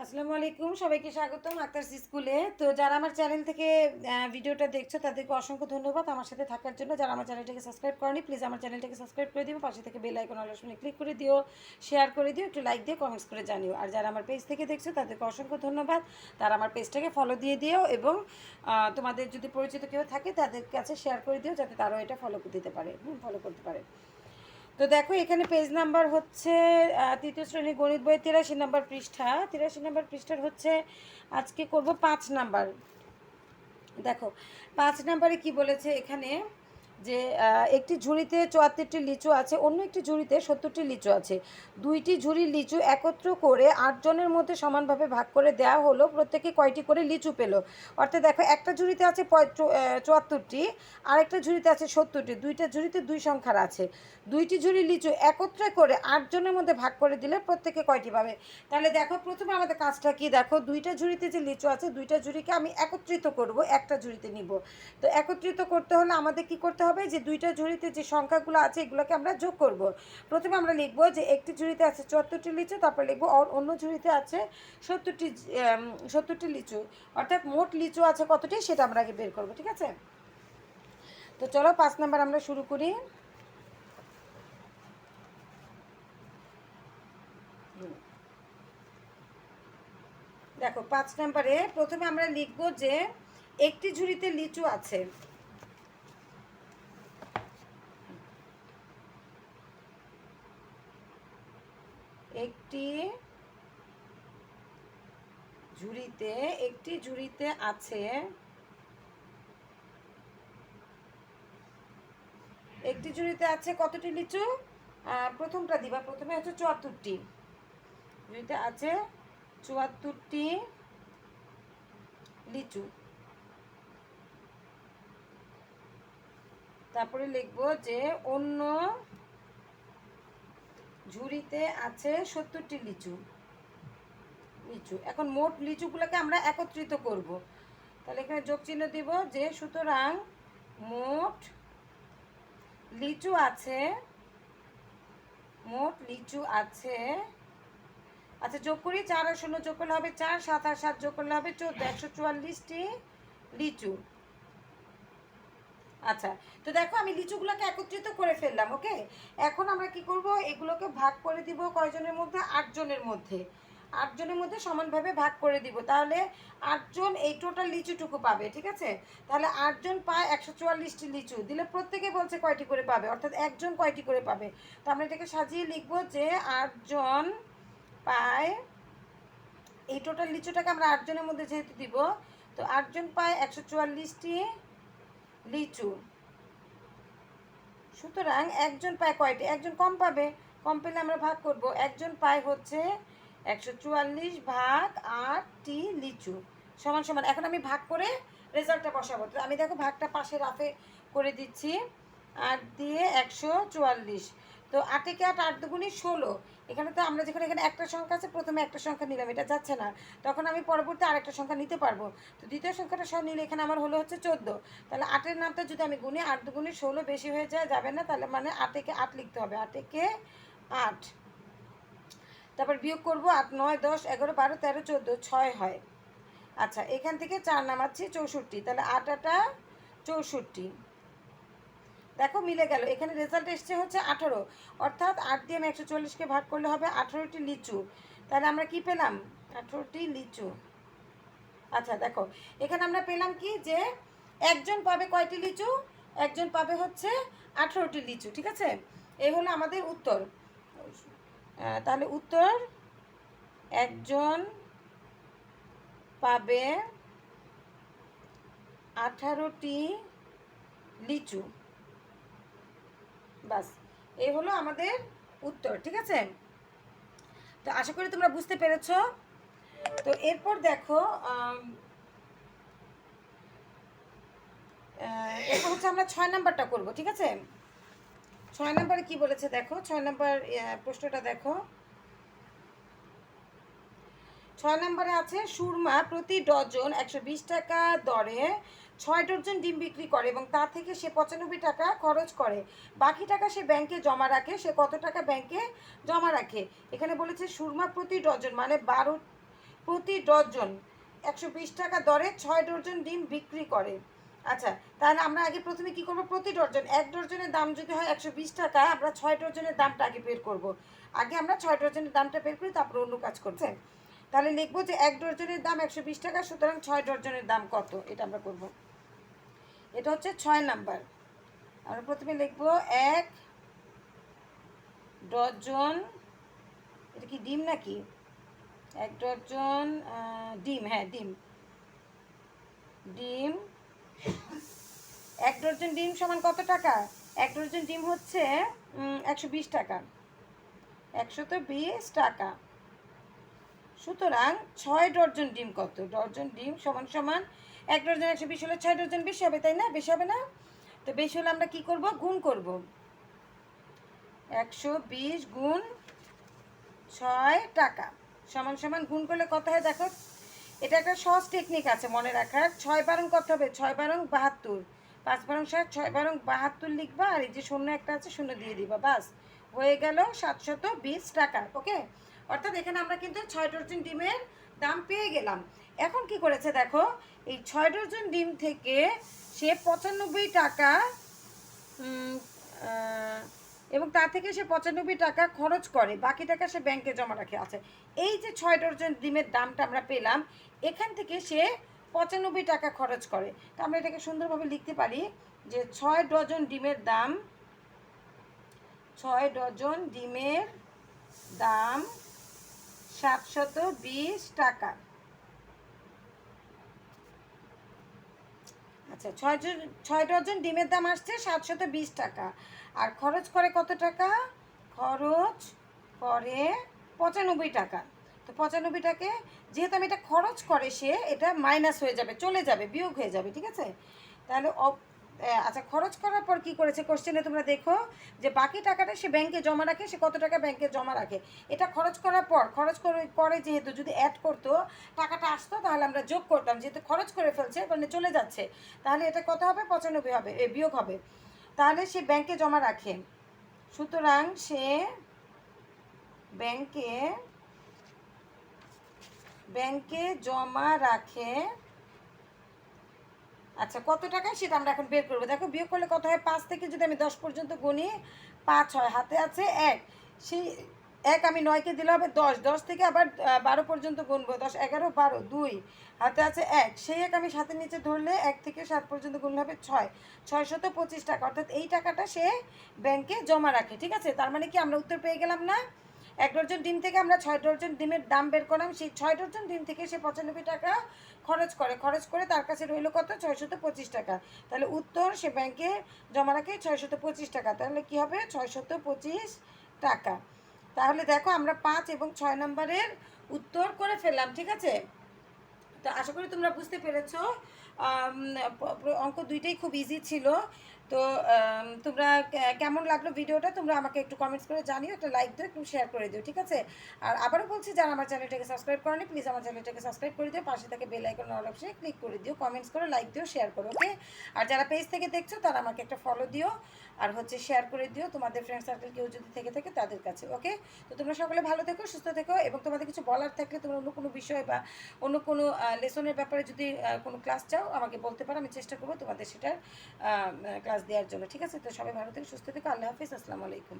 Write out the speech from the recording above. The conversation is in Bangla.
আসসালামু আলাইকুম, সবাইকে স্বাগতম আক্তারস স্কুলে। তো যারা আমার চ্যানেল থেকে ভিডিওটা দেখছো তাদেরকে অসংখ্য ধন্যবাদ আমার সাথে থাকার জন্য। যারা আমার চ্যানেলটাকে সাবস্ক্রাইব করনি, প্লিজ আমার চ্যানেলটাকে সাবস্ক্রাইব করে দিও, পাশে থেকে বেল আইকন অল অপশনে ক্লিক করে দিও, শেয়ার করে দিও, একটু লাইক দিয়ে কমেন্টস করে জানিও। আর যারা আমার পেজ থেকে দেখছো তাদেরকে অসংখ্য ধন্যবাদ, তারা আমার পেজটাকে ফলো দিয়ে দিও এবং তোমাদের যদি পরিচিত কেউ থাকে তাদের কাছে শেয়ার করে দিও যাতে তারাও এটা ফলো দিতে পারে, ফলো করতে পারে। তো দেখো এখানে পেজ নাম্বার হচ্ছে তৃতীয় শ্রেণীর গণিত বই 83 নম্বর পৃষ্ঠা। 83 নম্বর পৃষ্ঠার হচ্ছে আজকে করব 5 নাম্বার। দেখো 5 নাম্বারে কি বলেছে এখানে, যে একটি ঝুড়িতে 74টি লিচু আছে, অন্য একটি ঝুড়িতে 70টি লিচু আছে। দুইটি ঝুড়ির লিচু একত্র করে 8 জনের মধ্যে সমানভাবে ভাগ করে দেওয়া হলো, প্রত্যেকে কয়টি করে লিচু পেল। অর্থাৎ দেখো একটা ঝুড়িতে আছে 74টি, আর একটা ঝুড়িতে আছে 70টি, দুইটা ঝুড়িতে দুই সংখ্যার আছে। দুইটি ঝুড়ির লিচু একত্রে করে 8 জনের মধ্যে ভাগ করে দিলে প্রত্যেকে কয়টি পাবে। তাহলে দেখো প্রথমে আমাদের কাজটা কি, দেখো দুইটা ঝুড়িতে যে লিচু আছে দুইটা ঝুড়িকে আমি একত্রিত করব, একটা ঝুড়িতে নিব। তো একত্রিত করতে হলে আমাদের কি করতে হবে, যে দুইটা ঝুড়িতে যে সংখ্যাগুলো আছে এগুলোকে আমরা যোগ করব। প্রথমে আমরা লিখব যে একটি ঝুড়িতে আছে 74টি লিচু, তারপর লিখব অন্য ঝুড়িতে আছে 70টি লিচু, অর্থাৎ মোট লিচু আছে কতটি সেটা আমরা আগে বের করব। ঠিক আছে, তো চলো 5 নাম্বার আমরা শুরু করি। দেখো 5 নাম্বারে প্রথমে আমরা লিখব যে একটি ঝুড়িতে লিচু আছে। একটি ঝুড়িতে আছে কতটি লিচু, প্রথমটা দিবা, প্রথমে হচ্ছে 74টি, ঝুড়িতে আছে 74টি লিচু। তারপরে লিখব যে অন্য ঝুড়িতে আছে 70টি লিচু। এখন মোট লিচুগুলোকে আমরা একত্রিত করব। তাহলে এখানে যোগ চিহ্ন দিব যে সুতরাং মোট লিচু আছে, আচ্ছা যোগ করি, 4 আর 0 যোগ করলে হবে 4, 7 আর 7 যোগ করলে হবে 14, 144টি লিচু। আচ্ছা, তো দেখো আমি লিচুগুলোকে একত্রিত করে ফেললাম। ওকে, এখন আমরা কি করব, এগুলোকে ভাগ করে দিব কয়জনের মধ্যে, 8 জনের মধ্যে। 8 জনের মধ্যে সমানভাবে ভাগ করে দিব, তাহলে 8 জন এই টোটাল লিচুটুকু পাবে। ঠিক আছে, তাহলে 8 জন পায় 144টি লিচু, দিলে প্রত্যেকে বলছে কয়টি করে পাবে, অর্থাৎ একজন কয়টি করে পাবে। তো আমরা এটাকে সাজিয়ে লিখব যে 8 জন পায়, এই টোটাল লিচুটাকে আমরা 8 জনের মধ্যে যেহেতু দিব, তো 8 জন পায় 144টি লিচু। সুতরাং একজন পায় কয়টি, একজন কম পাবে, কম পেলে আমরা ভাগ করব, একজন পায় হচ্ছে 144 ভাগ 8টি লিচু সমান সমান। এখন আমি ভাগ করে রেজাল্টটা বসাবো। তো আমি দেখো ভাগটা পাশে রাফে করে দিচ্ছি, 8 দিয়ে 144, তো 8 কে 8, 8 দুগুণে 16। এখানে তো আমরা যেখানে এখানে একটা সংখ্যা আছে, প্রথমে একটা সংখ্যা নিলাম, এটা যাচ্ছে না, তখন আমি পরবর্তী আরেকটা সংখ্যা নিতে পারবো। তো দ্বিতীয় সংখ্যাটা সহ নিলে এখানে আমার হলো হচ্ছে 14। তাহলে 8-এর নামটা যদি আমি গুনি, 8 দুগুণে 16 বেশি হয়ে যায়, যাবে না, তাহলে মানে 8 কে 8 লিখতে হবে, 8 কে 8। তারপর বিয়োগ করবো, 8, 9, 10, 11, 12, 13, 14, 6 হয়। আচ্ছা, এখান থেকে 4 নামাচ্ছি 64, তাহলে 8 8 64। দেখো মিলে গেল, এখানে রেজাল্ট এসছে হচ্ছে 18, অর্থাৎ 8 দিয়ে আমি 140কে ভাগ করলে হবে 18টি লিচু। তাহলে আমরা কি পেলাম, 18টি লিচু। আচ্ছা দেখো এখানে আমরা পেলাম কি, যে একজন পাবে কয়টি লিচু, একজন পাবে হচ্ছে 18টি লিচু। ঠিক আছে, এই হলো আমাদের উত্তর। তাহলে উত্তর, একজন পাবে 18টি লিচু। বাস, এই হলো আমাদের উত্তর। ঠিক আছে, তো আশা করি তোমরা বুঝতে পেরেছ। তো এরপর দেখো এরপর হচ্ছে আমরা 6 নাম্বারটা করব। ঠিক আছে, 6 নাম্বারে কি বলেছে দেখো, 6 নাম্বার প্রশ্নটা দেখো। 6 নাম্বারে আছে সুরমা প্রতি ডজন 120 টাকা দরে 6 ডজন ডিম বিক্রি করে এবং তা থেকে সে 95 টাকা খরচ করে, বাকি টাকা সে ব্যাংকে জমা রাখে। সে কত টাকা ব্যাংকে জমা রাখে? এখানে বলেছে সুরমা প্রতি ডজন মানে প্রতি ডজন 120 টাকা দরে 6 ডজন ডিম বিক্রি করে। আচ্ছা, তাহলে আমরা আগে প্রথমে কি করব, প্রতি ডজন, 1 ডজনের দাম যদি হয় 120 টাকা, আমরা 6 ডজনের দামটা আগে বের করব। আগে আমরা 6 ডজনের দামটা বের করি, তারপর অন্য কাজ করছে। তাহলে লিখবো যে 1 ডজনের দাম 120 টাকা, সুতরাং 6 ডজনের দাম কত, এটা আমরা করব। এটা হচ্ছে 6 নাম্বার। আমরা প্রথমে লিখবো 1 ডজন, এটা কি ডিম নাকি, 1 ডজন ডিম, হ্যাঁ ডিম, ডিম 1 ডজন ডিম সমান কত টাকা, 1 ডজন ডিম হচ্ছে 120 টাকা, 120 টাকা। সুতরাং 6 ডজন ডিম কত, ডজন ডিম সমান সমান 1 ডজন 120 হলে 6 ডজন বেশি হবে, তাই না, বেশি হবে না? তো বেশি হলে আমরা কি করব, গুণ করব, 120 গুণ 6 টাকা সমান সমান গুণ করলে কত হয় দেখো। এটা একটা সহজ টেকনিক আছে মনে রাখার। 6 বারং কত হবে, 6 বারং 72, 5 বারং 60, 6 বারং 72 লিখবা, আর এই যে শূন্য একটা আছে শূন্য দিয়ে দিবা, বাস হয়ে গেল 720 টাকা। ওকে, অর্থাৎ এখানে আমরা কিন্তু 6 ডজন ডিমের দাম পেয়ে গেলাম। এখন কি করেছে দেখো, এই 6 ডজন ডিম থেকে সে 95 টাকা এবং তা থেকে সে 95 টাকা খরচ করে, বাকি টাকা সে ব্যাংকে জমা রাখে। আছে এই যে 6 ডজন ডিমের দামটা আমরা পেলাম, এখান থেকে সে 95 টাকা খরচ করে। তো আমরা এটাকে সুন্দরভাবে লিখতে পারি যে 6 ডজন ডিমের দাম, 6 ডজন ডিমের দাম 720 টাকা। আচ্ছা, 6 ডজন ডিমের দাম আসছে 720 টাকা, আর খরচ করে কত টাকা, খরচ করে 95 টাকা। তো 95 টাকা যেহেতু আমি এটা খরচ করে, সে এটা মাইনাস হয়ে যাবে, চলে যাবে, বিয়োগ হয়ে যাবে, ঠিক আছে। তাহলে আচ্ছা, খরচ করার পর কি করেছে কোশ্চেনে তোমরা দেখো যে বাকি টাকাটা সে ব্যাংকে জমা রাখে, সে কত টাকা ব্যাংকে জমা রাখে। এটা খরচ করার পর, খরচ করে যেহেতু যদি অ্যাড করতো টাকাটা আসতো, তাহলে আমরা যোগ করতাম, যেহেতু খরচ করে ফেলছে মানে চলে যাচ্ছে, তাহলে এটা কত হবে, 95 হবে, বিয়োগ হবে। তাহলে সে ব্যাংকে জমা রাখে, সুতরাং সে ব্যাংকে জমা রাখে। আচ্ছা, কত টাকা সেটা আমরা এখন বের করবো। দেখো বিয়োগ করলে কত হয়, 5 থেকে যদি আমি 10 পর্যন্ত গুনি, 5 হয়, হাতে আছে 1, সেই 1 আমি 9কে দিলে হবে 10, 10 থেকে আবার 12 পর্যন্ত গুনবো, 10, 11, 12, 2, হাতে আছে 1, সেই 1 আমি সাথে নিচে ধরলে 1 থেকে 7 পর্যন্ত গুনলে হবে 6, 625 টাকা। অর্থাৎ এই টাকাটা সে ব্যাংকে জমা রাখে, ঠিক আছে। তার মানে কি আমরা উত্তর পেয়ে গেলাম না, 1 ডজন ডিম থেকে আমরা 6 ডজন ডিমের দাম বের করলাম, সেই 6 ডজন ডিম থেকে সে 95 টাকা খরচ করে তার কাছে রইল কত, 625 টাকা। তাহলে উত্তর, সে ব্যাংকে জমা রাখে 625 টাকা। তাহলে কি হবে, 625 টাকা। তাহলে দেখো আমরা 5 এবং 6 নম্বরের উত্তর করে ফেললাম, ঠিক আছে। তো আশা করি তোমরা বুঝতে পেরেছো। অঙ্ক দুইটাই খুব ইজি ছিল। তো তোমরা কেমন লাগলো ভিডিওটা তোমরা আমাকে একটু কমেন্টস করে জানিও, একটা লাইক দিও, একটু শেয়ার করে দিও, ঠিক আছে। আর আবারও বলছি, যারা আমার চ্যানেলটাকে সাবস্ক্রাইব করেনি প্লিজ আমার চ্যানেলটাকে সাবস্ক্রাইব করে দিও, পাশে থেকে বেল আইকন অল অপশনে ক্লিক করে দিও, কমেন্টস করো, লাইক দিও, শেয়ার করো, ওকে। আর যারা পেজ থেকে দেখছো তারা আমাকে একটা ফলো দিও, আর হচ্ছে শেয়ার করে দিও তোমাদের ফ্রেন্ড সার্কেল কেউ যদি থেকে থাকে তাদের কাছে, ওকে। তো তোমরা সকলে ভালো থেকো, সুস্থ থেকো, এবং তোমাদের কিছু বলার থাকলে তোমরা অন্য কোনো বিষয় বা অন্য কোনো লেসনের ব্যাপারে যদি কোনো ক্লাস চাও আমাকে বলতে পারো, আমি চেষ্টা করবো তোমাদের সেটার ক্লাস দেওয়ার জন্য, ঠিক আছে। তো সবাই ভালো থেকো, সুস্থ থেকো, আল্লাহ হাফিজ, আসসালামু আলাইকুম।